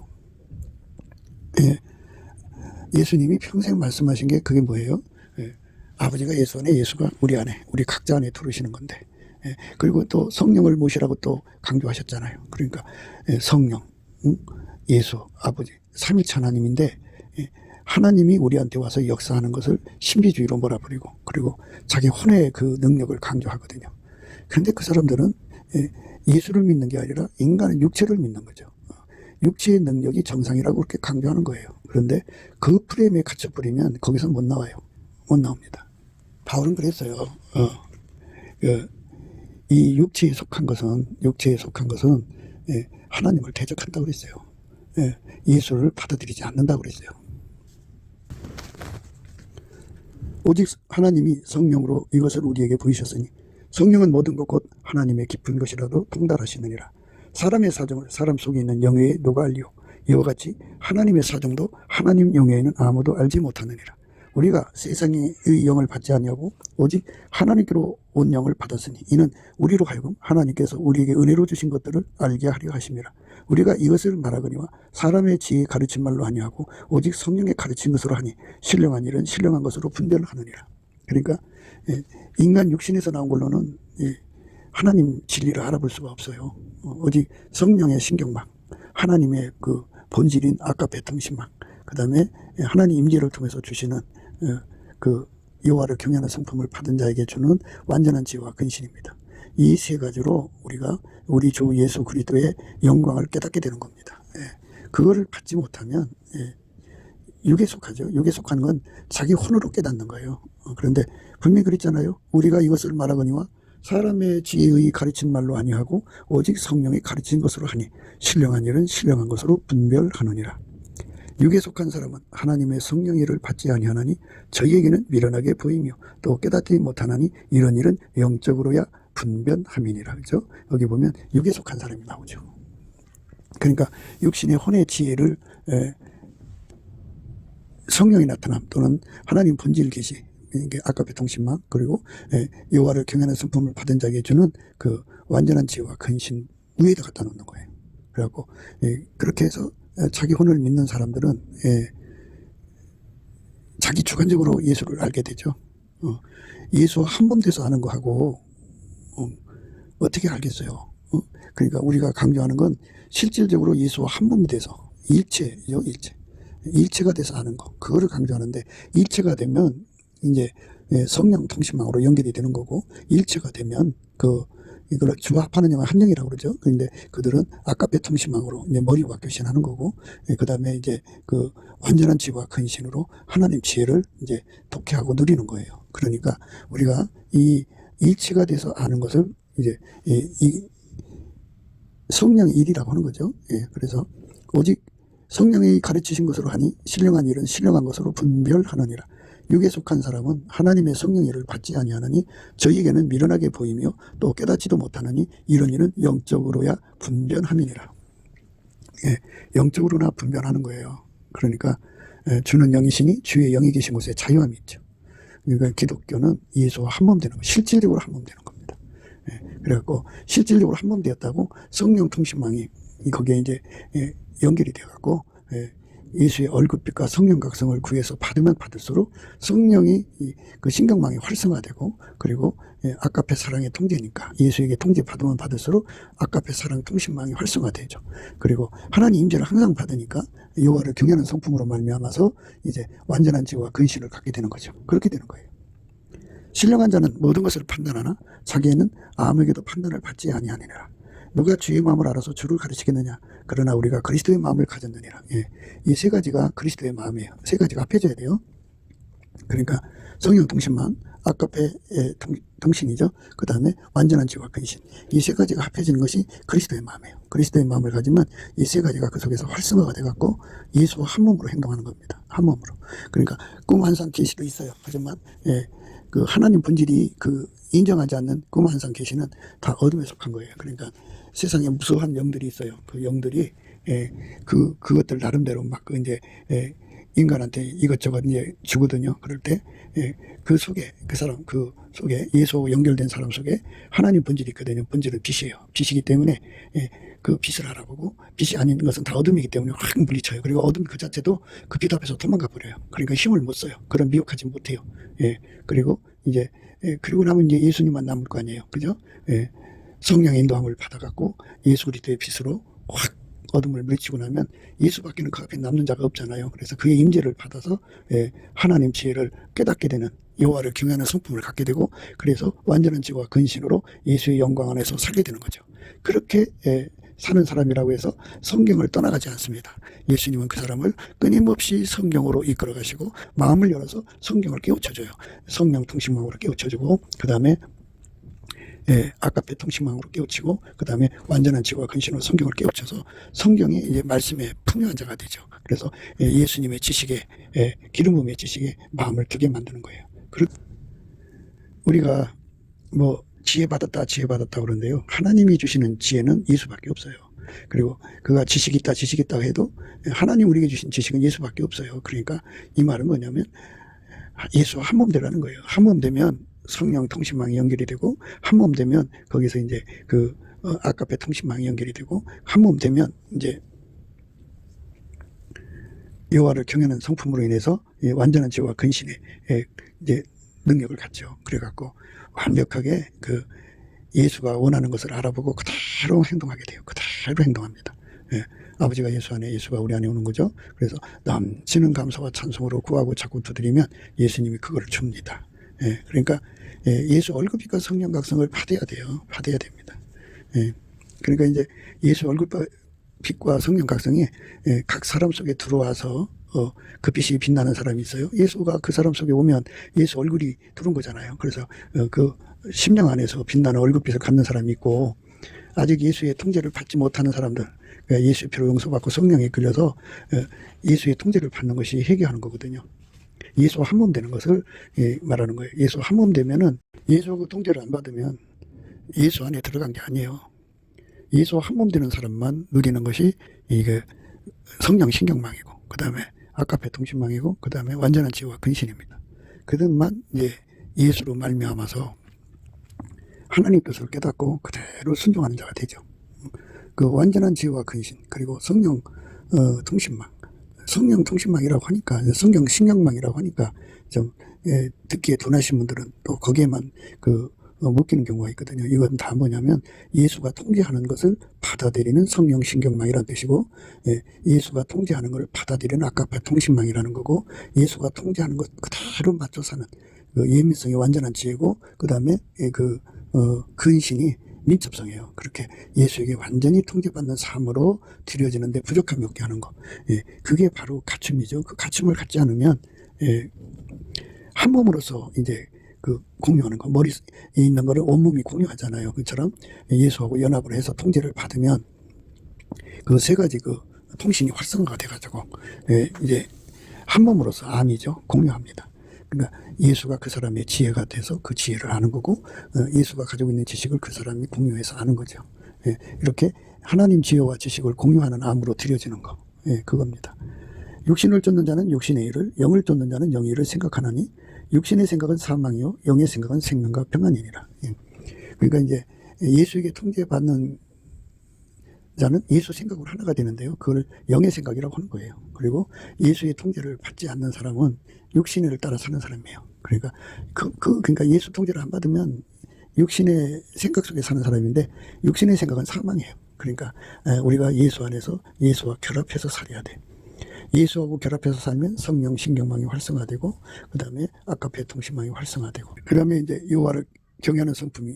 예수님이 평생 말씀하신 게 그게 뭐예요? 아버지가 예수 안에, 예수가 우리 안에, 우리 각자 안에 들어오시는 건데, 그리고 또 성령을 모시라고 또 강조하셨잖아요. 그러니까 성령, 예수, 아버지, 삼위일체 하나님인데 하나님이 우리한테 와서 역사하는 것을 신비주의로 몰아버리고, 그리고 자기 혼의 그 능력을 강조하거든요. 그런데 그 사람들은 예수를 믿는 게 아니라 인간의 육체를 믿는 거죠. 육체의 능력이 정상이라고 그렇게 강조하는 거예요. 그런데 그 프레임에 갇혀버리면 거기서 못 나와요. 못 나옵니다. 바울은 그랬어요. 이 육체에 속한 것은 하나님을 대적한다고 그랬어요. 예수를 받아들이지 않는다고 그랬어요. 오직 하나님이 성령으로 이것을 우리에게 보이셨으니 성령은 모든 것 곧 하나님의 깊은 것이라도 통달하시느니라. 사람의 사정을 사람 속에 있는 영예에 누가 알리오? 이와 같이 하나님의 사정도 하나님 영예에는 아무도 알지 못하느니라. 우리가 세상의 영을 받지 아니하고 오직 하나님께로 온 영을 받았으니 이는 우리로 하여금 하나님께서 우리에게 은혜로 주신 것들을 알게 하려 하심이라. 우리가 이것을 말하거니와 사람의 지혜에 가르친 말로 아니하고 오직 성령의 가르친 것으로 하니 신령한 일은 신령한 것으로 분별을 하느니라. 그러니까 인간 육신에서 나온 걸로는 하나님 진리를 알아볼 수가 없어요. 오직 성령의 신경망, 하나님의 그 본질인 아까페 통신망, 그 다음에 하나님 임재를 통해서 주시는 그 여호와를 경외하는 성품을 받은 자에게 주는 완전한 지혜와 근신입니다. 이 세 가지로 우리가 우리 주 예수 그리스도의 영광을 깨닫게 되는 겁니다. 그거를 받지 못하면 육에 속하죠. 육에 속하는 건 자기 혼으로 깨닫는 거예요. 그런데 분명히 그랬잖아요. 우리가 이것을 말하거니와 사람의 지혜의 가르친 말로 아니하고 오직 성령이 가르친 것으로 하니 신령한 일은 신령한 것으로 분별하느니라. 육에 속한 사람은 하나님의 성령의를 받지 아니하나니 저희에게는 미련하게 보이며 또 깨닫지 못하나니 이런 일은 영적으로야 분변함이니라. 그죠? 여기 보면 육에 속한 사람이 나오죠. 그러니까 육신의 혼의 지혜를 성령이 나타남 또는 하나님 본질 계시, 아까페 통신망, 그리고 여호와를 경외하는 성품을 받은 자에게 주는 그 완전한 지혜와 근신 위에다 갖다 놓는 거예요. 그래갖고 그렇게 해서 자기 혼을 믿는 사람들은 자기 주관적으로 예수를 알게 되죠. 예수 한 번 돼서 아는 거하고 어떻게 알겠어요? 그러니까 우리가 강조하는 건 실질적으로 예수와 한 몸이 돼서 일체죠, 일체가 돼서 아는 거, 그거를 강조하는데, 일체가 되면 이제 성령 통신망으로 연결이 되는 거고, 일체가 되면 이걸 주합하는 영은 한 영이라고 그러죠. 그런데 그들은 아까페 통신망으로 이제 머리와 교신하는 거고, 그 다음에 이제 그 완전한 지혜와 근신으로 하나님 지혜를 이제 독해하고 누리는 거예요. 그러니까 우리가 이 일체가 돼서 아는 것을 이제 이 성령의 일이라고 하는 거죠. 그래서 오직 성령이 가르치신 것으로 하니 신령한 일은 신령한 것으로 분별하느니라. 육에 속한 사람은 하나님의 성령 일을 받지 아니하느니 저희에게는 미련하게 보이며 또 깨닫지도 못하느니 이런 일은 영적으로야 분별함이니라. 예, 영적으로나 분별하는 거예요. 그러니까 주는 영이시니 주의 영이 계신 곳에 자유함이 있죠. 그러니까 기독교는 예수와 한 몸 되는 거, 실질적으로 한 몸 되는 겁니다. 예, 그래갖고 실질적으로 한 몸 되었다고 성령 통신망이 거기에 이제 연결이 되어갖고 예수의 얼굴빛과 성령 각성을 구해서 받으면 받을수록 성령이 그 신경망이 활성화되고, 그리고 아까페 사랑의 통제니까 예수에게 통제 받으면 받을수록 아까페 사랑 통신망이 활성화되죠. 그리고 하나님 임재를 항상 받으니까 여호와를 경외하는 성품으로 말미암아서 이제 완전한 지혜와 근신을 갖게 되는 거죠. 그렇게 되는 거예요. 신령한 자는 모든 것을 판단하나 자기에는 아무에게도 판단을 받지 아니하니라. 누가 주의 마음을 알아서 주를 가르치겠느냐? 그러나 우리가 그리스도의 마음을 가졌느니라. 예. 이 세 가지가 그리스도의 마음이에요. 세 가지가 합해져야 돼요. 그러니까 성령 통신만, 아까페 통신이죠. 그 다음에 완전한 지혜와 근신. 이 세 가지가 합해지는 것이 그리스도의 마음이에요. 그리스도의 마음을 가지면 이 세 가지가 그 속에서 활성화가 돼갖고 예수와 한 몸으로 행동하는 겁니다. 한 몸으로. 그러니까 꿈 환상 계시도 있어요. 하지만 그 하나님 본질이 그 인정하지 않는 꿈 환상 계시는 다 어둠에 속한 거예요. 그러니까 세상에 무수한 영들이 있어요. 그 영들이 그것들 나름대로 막 이제 인간한테 이것저것 이제 주거든요. 그럴 때 그 속에 그 사람 그 속에 예수와 연결된 사람 속에 하나님 본질이 있거든요. 본질은 빛이에요. 빛이기 때문에 그 빛을 알아보고, 빛이 아닌 것은 다 어둠이기 때문에 확 물리쳐요. 그리고 어둠 그 자체도 그 빛 앞에서 도망가 버려요. 그러니까 힘을 못 써요. 그런 미혹하지 못해요. 그리고 이제 그리고 나면 이제 예수님만 남을 거 아니에요. 그죠? 성령의 인도함을 받아갖고 예수 그리스도의 빛으로 확 어둠을 물리치고 나면 예수밖에는 그 앞에 남는 자가 없잖아요. 그래서 그의 임재를 받아서 하나님 지혜를 깨닫게 되는, 여호와를 경외하는 성품을 갖게 되고, 그래서 완전한 지혜와 근신으로 예수의 영광 안에서 살게 되는 거죠. 그렇게 사는 사람이라고 해서 성경을 떠나가지 않습니다. 예수님은 그 사람을 끊임없이 성경으로 이끌어 가시고 마음을 열어서 성경을 깨우쳐줘요. 성령 통신망으로 깨우쳐주고, 그 다음에 아까페 통신망으로 깨우치고, 그 다음에 완전한 지혜와 근신으로 성경을 깨우쳐서 성경이 이제 말씀에 풍요한 자가 되죠. 그래서 예수님의 지식에, 기름 부음의 지식에 마음을 두게 만드는 거예요. 우리가 뭐 지혜 받았다 그러는데요. 하나님이 주시는 지혜는 예수밖에 없어요. 그리고 그가 지식이 있다 해도 하나님 우리에게 주신 지식은 예수밖에 없어요. 그러니까 이 말은 뭐냐면 예수와 한 몸 되라는 거예요. 한 몸 되면 성령 통신망이 연결이 되고, 한 몸 되면 거기서 이제 그 아까페 통신망이 연결이 되고, 한 몸 되면 이제 여호와를 경외하는 성품으로 인해서 완전한 지혜와 근신의 이제 능력을 갖죠. 그래갖고 완벽하게 그 예수가 원하는 것을 알아보고 그대로 행동하게 돼요. 그대로 행동합니다. 아버지가 예수 안에, 예수가 우리 안에 오는 거죠. 그래서 넘치는 감사와 찬송으로 구하고 자꾸 두드리면 예수님이 그걸 줍니다. 그러니까 예수 얼굴빛과 성령 각성을 받아야 돼요. 받아야 됩니다. 그러니까 이제 예수 얼굴빛과 성령 각성이 각 사람 속에 들어와서 그 빛이 빛나는 사람이 있어요. 예수가 그 사람 속에 오면 예수 얼굴이 들어온 거잖아요. 그래서 그 심령 안에서 빛나는 얼굴빛을 갖는 사람이 있고, 아직 예수의 통제를 받지 못하는 사람들, 그러니까 예수의 피로 용서받고 성령에 끌려서 예수의 통제를 받는 것이 회개하는 거거든요. 예수와 한 몸 되는 것을 말하는 거예요. 예수와 한 몸 되면은, 예수 그 통제를 안 받으면 예수 안에 들어간 게 아니에요. 예수와 한 몸 되는 사람만 누리는 것이 이게 성령 신경망이고, 그 다음에 아까페 통신망이고, 그 다음에 완전한 지혜와 근신입니다. 그들만 이제 예수로 말미암아서 하나님 뜻을 깨닫고 그대로 순종하는 자가 되죠. 그 완전한 지혜와 근신, 그리고 성령 통신망, 성령 통신망이라고 하니까, 성경 신경망이라고 하니까 좀 듣기에 둔하신 분들은 또 거기에만 묶이는 경우가 있거든요. 이건 다 뭐냐면 예수가 통제하는 것을 받아들이는 성령 신경망이라는 뜻이고, 예수가 통제하는 것을 받아들이는 아까페 통신망이라는 거고, 예수가 통제하는 것 그대로 맞춰 사는 그 예민성이 완전한 지혜고, 그 다음에 근신이 민첩성이에요. 그렇게 예수에게 완전히 통제받는 삶으로 드려지는데 부족함이 없게 하는 거. 그게 바로 갖춤이죠. 그 갖춤을 갖지 않으면 한 몸으로서 이제 그 공유하는 거, 머리에 있는 거를 온몸이 공유하잖아요. 그처럼 예수하고 연합을 해서 통제를 받으면 그 세 가지 그 통신이 활성화가 돼가지고 이제 한 몸으로서 암이죠. 공유합니다. 그러니까 예수가 그 사람의 지혜가 돼서 그 지혜를 아는 거고 예수가 가지고 있는 지식을 그 사람이 공유해서 아는 거죠. 이렇게 하나님 지혜와 지식을 공유하는 암으로 드려지는 거. 그겁니다. 육신을 쫓는 자는 육신의 일을, 영을 쫓는 자는 영의 일을 생각하나니 육신의 생각은 사망이요 영의 생각은 생명과 평안이니라. 그러니까 이제 예수에게 통제받는 자는 예수 생각으로 하나가 되는데요. 그걸 영의 생각이라고 하는 거예요. 그리고 예수의 통제를 받지 않는 사람은 육신을 따라 사는 사람이에요. 그러니까 그러니까 예수 통제를 안 받으면 육신의 생각 속에 사는 사람인데 육신의 생각은 사망이에요. 그러니까 우리가 예수 안에서 예수와 결합해서 살아야 돼. 예수하고 결합해서 살면 성령 신경망이 활성화되고 그 다음에 아까페 통신망이 활성화되고 그 다음에 이제 여호와를 경외하는 성품이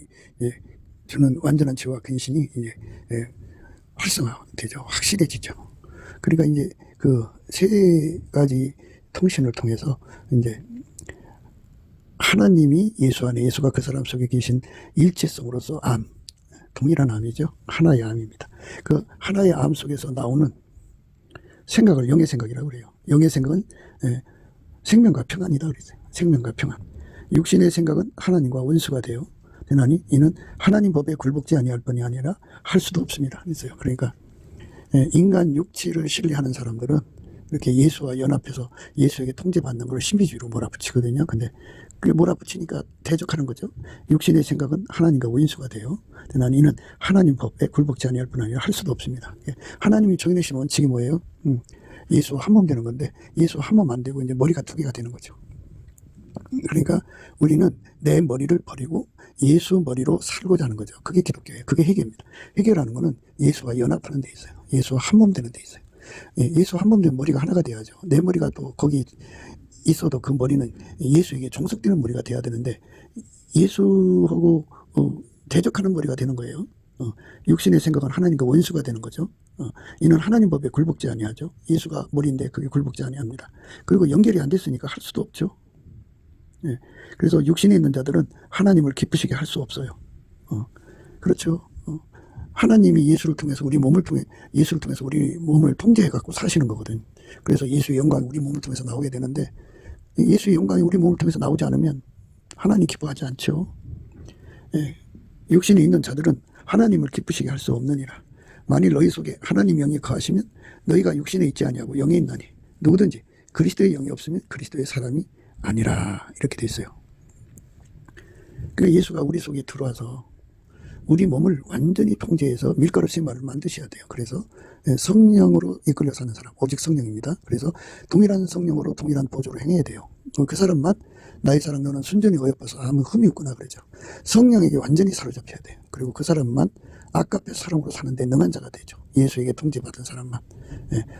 저는 완전한 지혜와 근신이 이제 활성화되죠. 확실해지죠. 그러니까 이제 그 세 가지 통신을 통해서 이제 하나님이 예수 안에 예수가 그 사람 속에 계신 일체성으로서 암, 동일한 암이죠. 하나의 암입니다. 그 하나의 암 속에서 나오는 생각을 영의 생각이라고 그래요. 영의 생각은 생명과 평안이다 그랬어요. 생명과 평안. 육신의 생각은 하나님과 원수가 돼요. 되나니 이는 하나님 법에 굴복지 아니할 뿐이 아니라 할 수도 없습니다. 그랬어요. 그러니까 인간 육체를 신뢰하는 사람들은 이렇게 예수와 연합해서 예수에게 통제받는 걸 신비주의로 몰아붙이거든요. 근데 그게 몰아붙이니까 대적하는 거죠. 육신의 생각은 하나님과 원수가 돼요. 되나니 이는 하나님 법에 굴복지 아니할 뿐 아니라 할 수도 없습니다. 하나님이 정해내신 원칙이 뭐예요? 예수 한 몸 되는 건데 예수 한 몸 안 되고 이제 머리가 두 개가 되는 거죠. 그러니까 우리는 내 머리를 버리고 예수 머리로 살고자 하는 거죠. 그게 기독교예요. 그게 회개입니다. 회개라는 거는 예수와 연합하는 데 있어요. 예수와 한 몸 되는 데 있어요. 예수 한 몸 되면 머리가 하나가 돼야죠. 내 머리가 또 거기 있어도 그 머리는 예수에게 종속되는 머리가 돼야 되는데 예수하고 대적하는 머리가 되는 거예요. 육신의 생각은 하나님과 원수가 되는 거죠. 이는 하나님 법에 굴복지 아니하죠. 예수가 머리인데 그게 굴복지 아니합니다. 그리고 연결이 안 됐으니까 할 수도 없죠. 그래서 육신에 있는 자들은 하나님을 기쁘시게 할 수 없어요. 그렇죠. 하나님이 예수를 통해서 우리 몸을 통해 예수를 통해서 우리 몸을 통제해 갖고 사시는 거거든. 그래서 예수의 영광이 우리 몸을 통해서 나오게 되는데 예수의 영광이 우리 몸을 통해서 나오지 않으면 하나님 기뻐하지 않죠. 육신에 있는 자들은 하나님을 기쁘시게 할 수 없느니라. 만일 너희 속에 하나님 영이 거하시면 너희가 육신에 있지 아니하고 영에 있나니 누구든지 그리스도의 영이 없으면 그리스도의 사람이 아니라 이렇게 돼 있어요. 그러니까 예수가 우리 속에 들어와서 우리 몸을 완전히 통제해서 밀가루 신발을 만드셔야 돼요. 그래서 성령으로 이끌려 사는 사람, 오직 성령입니다. 그래서 동일한 성령으로 동일한 보조로 행해야 돼요. 그 사람만 나의 사랑 너는 순전히 어여뻐서 아무 흠이 없구나 그러죠. 성령에게 완전히 사로잡혀야 돼요. 그리고 그 사람만 아까페 사랑으로 사는데 능한 자가 되죠. 예수에게 통제받은 사람만.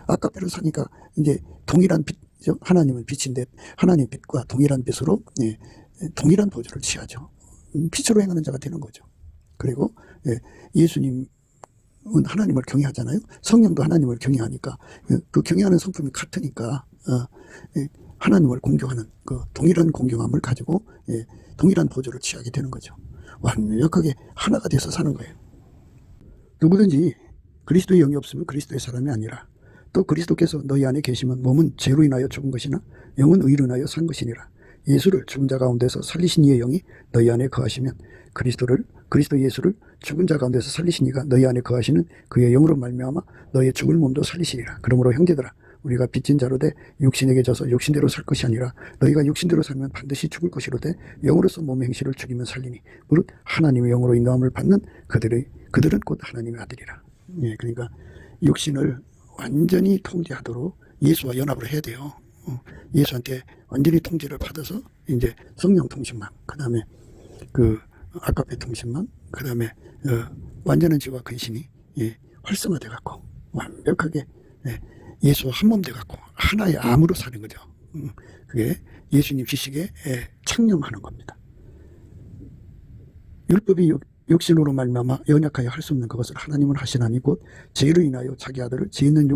아까페로 사니까 이제 동일한 빛이죠. 하나님은 빛인데 하나님 빛과 동일한 빛으로 동일한 보조를 취하죠. 빛으로 행하는 자가 되는 거죠. 그리고 예수님은 하나님을 경외하잖아요. 성령도 하나님을 경외하니까 그 경외하는 성품이 같으니까 하나님을 공경하는 그 동일한 공경함을 가지고 동일한 보조를 취하게 되는 거죠. 완벽하게 하나가 돼서 사는 거예요. 누구든지 그리스도의 영이 없으면 그리스도의 사람이 아니라 또 그리스도께서 너희 안에 계시면 몸은 죄로 인하여 죽은 것이나 영은 의로 인하여 산 것이니라. 예수를 죽은 자 가운데서 살리신 이의 영이 너희 안에 거하시면 그리스도 예수를 죽은 자 가운데서 살리신 이가 너희 안에 거하시는 그의 영으로 말미암아 너희의 죽을 몸도 살리시리라. 그러므로 형제들아 우리가 빚진 자로 돼 육신에게 져서 육신대로 살 것이 아니라 너희가 육신대로 살면 반드시 죽을 것이로 돼 영으로서 몸의 행실을 죽이면 살리니 무릇 하나님의 영으로 인도함을 받는 그들은 곧 하나님의 아들이라. 그러니까 육신을 완전히 통제하도록 예수와 연합을 해야 돼요. 예수한테 완전히 통제를 받아서 이제 성령 통신망, 그 다음에 그 아까페 통신망, 그 다음에 완전한 지혜와 근신이 활성화돼 갖고 완벽하게 예수와 한 몸 돼 갖고 하나의 암으로 사는 거죠. 그게 예수님 지식에 창념하는 겁니다. 율법이 육신으로 말미암아 연약하여 할 수 없는 그것을 하나님은 하시나니 곧 죄로 인하여 자기 아들을 죄 있는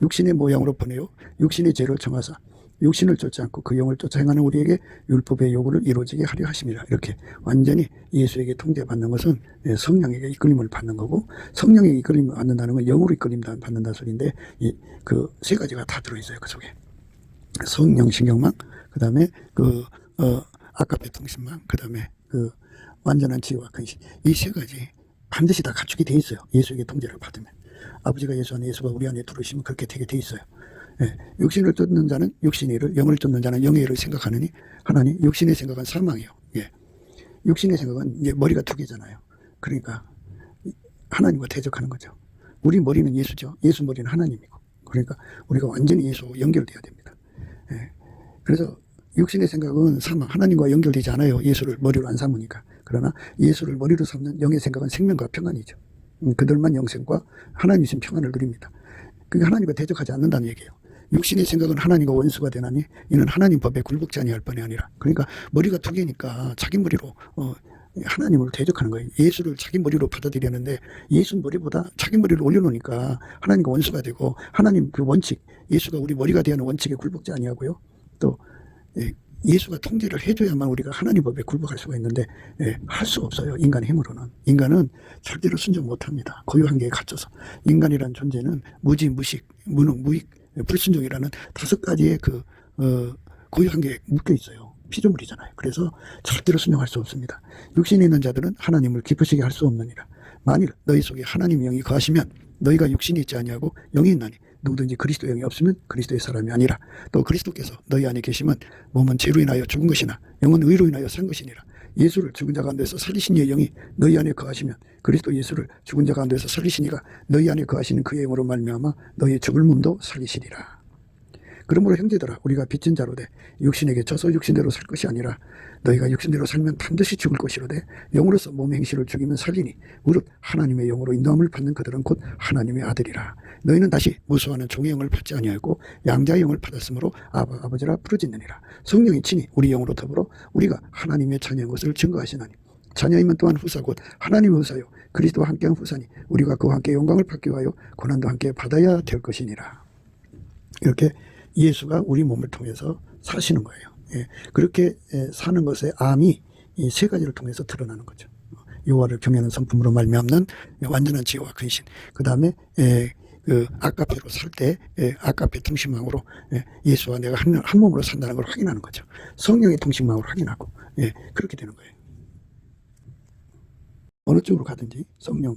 육신의 모양으로 보내어 육신의 죄를 정하사 육신을 쫓지 않고 그 영을 쫓아 행하는 우리에게 율법의 요구를 이루어지게 하려 하심이라. 이렇게 완전히 예수에게 통제받는 것은 성령에게 이끌림을 받는 거고, 성령에게 이끌림을 받는다는 건 영으로 이끌림 받는다는 소리인데, 그 세 가지가 다 들어있어요. 그 속에 성령 신경망, 그 다음에 아까페 통신망, 그 다음에 완전한 지혜와 근신, 이 세 가지 반드시 다 갖추게 돼 있어요. 예수에게 통제를 받으면. 아버지가 예수 안에, 예수가 우리 안에 들어오시면 그렇게 되게 돼 있어요. 육신을 쫓는 자는 육신의 일을, 영을 쫓는 자는 영의 일을 생각하느니 하나니 육신의 생각은 사망이요. 육신의 생각은 이제 머리가 두 개잖아요. 그러니까 하나님과 대적하는 거죠. 우리 머리는 예수죠. 예수 머리는 하나님이고. 그러니까 우리가 완전히 예수와 연결돼야 됩니다. 그래서 육신의 생각은 사망, 하나님과 연결되지 않아요. 예수를 머리로 안 삼으니까. 그러나 예수를 머리로 삼는 영의 생각은 생명과 평안이죠. 그들만 영생과 하나님이신 평안을 누립니다. 그게 하나님과 대적하지 않는다는 얘기예요. 육신의 생각은 하나님과 원수가 되나니 이는 하나님 법에 굴복지 아니할 뿐이 아니라. 그러니까 머리가 두 개니까 자기 머리로 하나님을 대적하는 거예요. 예수를 자기 머리로 받아들였는데 예수 머리보다 자기 머리를 올려놓으니까 하나님과 원수가 되고, 하나님 그 원칙, 예수가 우리 머리가 되는 원칙에 굴복지 아니하고요. 또 예수가 통제를 해줘야만 우리가 하나님 법에 굴복할 수가 있는데 할 수 없어요. 인간의 힘으로는. 인간은 절대로 순종 못합니다. 고유 한계에 갇혀서. 인간이란 존재는 무지, 무식, 무능, 무익, 불순종이라는 5가지의 고유 한계에 묶여 있어요. 피조물이잖아요. 그래서 절대로 순종할 수 없습니다. 육신에 있는 자들은 하나님을 기쁘시게 할 수 없느니라. 만일 너희 속에 하나님의 영이 거하시면 너희가 육신이 있지 아니하고 영이 있나니 누구든지 그리스도 영이 없으면 그리스도의 사람이 아니라. 또 그리스도께서 너희 안에 계시면 몸은 죄로 인하여 죽은 것이나 영은 의로 인하여 산 것이니라. 예수를 죽은 자 가운데서 살리신 이의 영이 너희 안에 거하시면 그리스도 예수를 죽은 자 가운데서 살리신 이가 너희 안에 거하시는 그의 영으로 말미암아 너희의 죽을 몸도 살리시리라. 그러므로 형제들아, 우리가 빚진 자로 돼 육신에게 져서 육신대로 살 것이 아니라 너희가 육신대로 살면 반드시 죽을 것이로되 영으로서 몸의 행실을 죽이면 살리니 무릇 하나님의 영으로 인도함을 받는 그들은 곧 하나님의 아들이라. 너희는 다시 무수하는 종의 영을 받지 아니하였고 양자의 영을 받았으므로 아바 아버지라 부르짖느니라. 성령이 친히 우리 영으로 더불어 우리가 하나님의 자녀인 것을 증거하시나니 자녀이면 또한 후사 곧 하나님의 후사요 그리스도와 함께한 후사니 우리가 그와 함께 영광을 받기 위하여 고난도 함께 받아야 될 것이니라. 이렇게 예수가 우리 몸을 통해서 사시는 거예요. 그렇게 사는 것의 암이 이 세 가지를 통해서 드러나는 거죠. 여호와를 경외하는 성품으로 말미암는 완전한 지혜와 근신. 그 다음에 아까페로 살 때 아까페 통신망으로 예수와 내가 한 몸으로 산다는 걸 확인하는 거죠. 성령의 통신망으로 확인하고 그렇게 되는 거예요. 어느 쪽으로 가든지 성령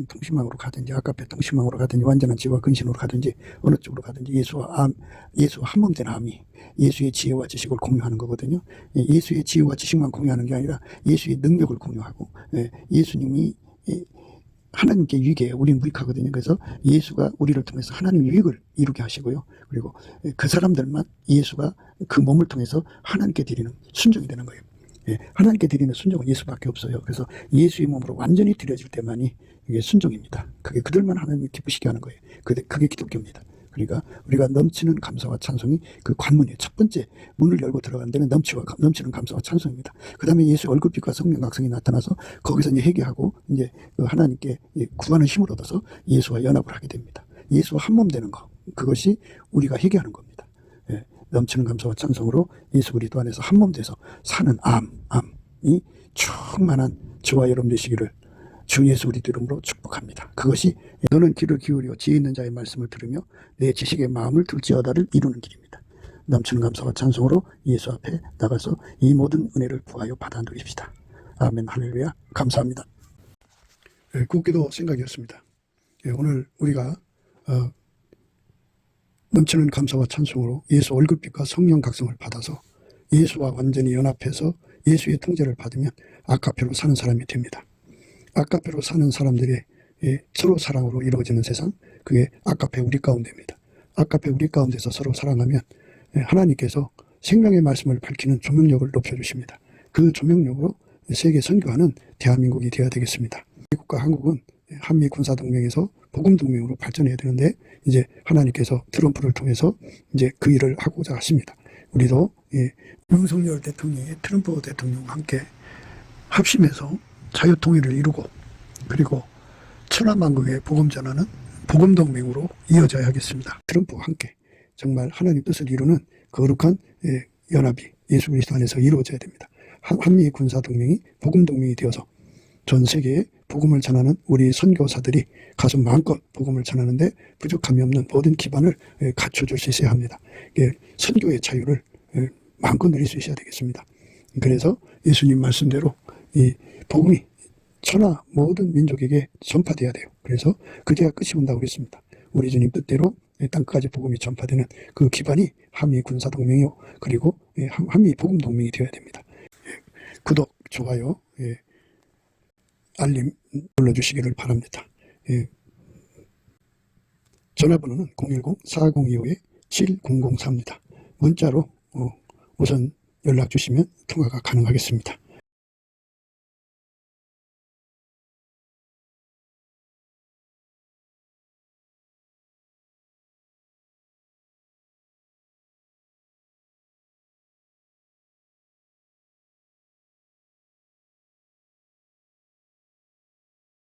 통신망으로 가든지 아까페 통신망으로 가든지 완전한 지혜와 근신으로 가든지 어느 쪽으로 가든지 예수와 한몸된 암이 예수의 지혜와 지식을 공유하는 거거든요. 예수의 지혜와 지식만 공유하는 게 아니라 예수의 능력을 공유하고, 예수님이 하나님께 유익해요. 우리는 무익하거든요. 그래서 예수가 우리를 통해서 하나님 유익을 이루게 하시고요. 그리고 그 사람들만 예수가 그 몸을 통해서 하나님께 드리는 순종이 되는 거예요. 하나님께 드리는 순종은 예수밖에 없어요. 그래서 예수의 몸으로 완전히 드려질 때만이 이게 순종입니다. 그게 그들만 하나님을 기쁘시게 하는 거예요. 그게 기독교입니다. 그러니까 우리가 넘치는 감사와 찬송이 그 관문이에요. 첫 번째 문을 열고 들어가는 데는 넘치는 감사와 찬송입니다. 그 다음에 예수의 얼굴빛과 성령 각성이 나타나서 거기서 이제 회개하고 이제 하나님께 구하는 힘을 얻어서 예수와 연합을 하게 됩니다. 예수와 한 몸 되는 거, 그것이 우리가 회개하는 겁니다. 넘치는 감사와 찬송으로 예수 그리스도 안에서 한 몸 돼서 사는 암이 충만한 저와 여러분 되시기를 주 예수 그리스도 이름으로 축복합니다. 그것이 너는 귀를 기울여 지혜 있는 자의 말씀을 들으며 내 지식의 마음을 둘지어다를 이루는 길입니다. 넘치는 감사와 찬송으로 예수 앞에 나가서 이 모든 은혜를 구하여 받아 누립시다. 아멘. 할렐루야. 감사합니다. 굿기도 생각이었습니다. 오늘 우리가 넘치는 감사와 찬송으로 예수 얼굴빛과 성령 각성을 받아서 예수와 완전히 연합해서 예수의 통제를 받으면 아까페로 사는 사람이 됩니다. 아까페로 사는 사람들이 서로 사랑으로 이루어지는 세상, 그게 아까페 우리 가운데입니다. 아까페 우리 가운데서 서로 사랑하면 하나님께서 생명의 말씀을 밝히는 조명력을 높여주십니다. 그 조명력으로 세계 선교하는 대한민국이 되어야 되겠습니다. 미국과 한국은 한미 군사동맹에서 복음동맹으로 발전해야 되는데 이제 하나님께서 트럼프를 통해서 이제 그 일을 하고자 하십니다. 우리도 윤석열 대통령이 트럼프 대통령과 함께 합심해서 자유통일을 이루고 그리고 천하만국의 복음전하는 복음동맹으로 이어져야 하겠습니다. 트럼프와 함께 정말 하나님 뜻을 이루는 거룩한 연합이 예수 그리스도 안에서 이루어져야 됩니다. 한미 군사 동맹이 복음 동맹이 되어서 전 세계에 복음을 전하는 우리 선교사들이 가서 마음껏 복음을 전하는데 부족함이 없는 모든 기반을 갖춰줄 수 있어야 합니다. 선교의 자유를 마음껏 누릴 수 있어야 되겠습니다. 그래서 예수님 말씀대로 이 복음이 천하 모든 민족에게 전파돼야 돼요. 그래서 그제야 끝이 온다고 그랬습니다. 우리 주님 뜻대로 땅까지 복음이 전파되는 그 기반이 한미 군사 동맹이요, 그리고 한미 복음 동맹이 되어야 됩니다. 구독, 좋아요, 알림 눌러주시기를 바랍니다. 전화번호는 010-4025-7004입니다. 문자로 우선 연락 주시면 통화가 가능하겠습니다.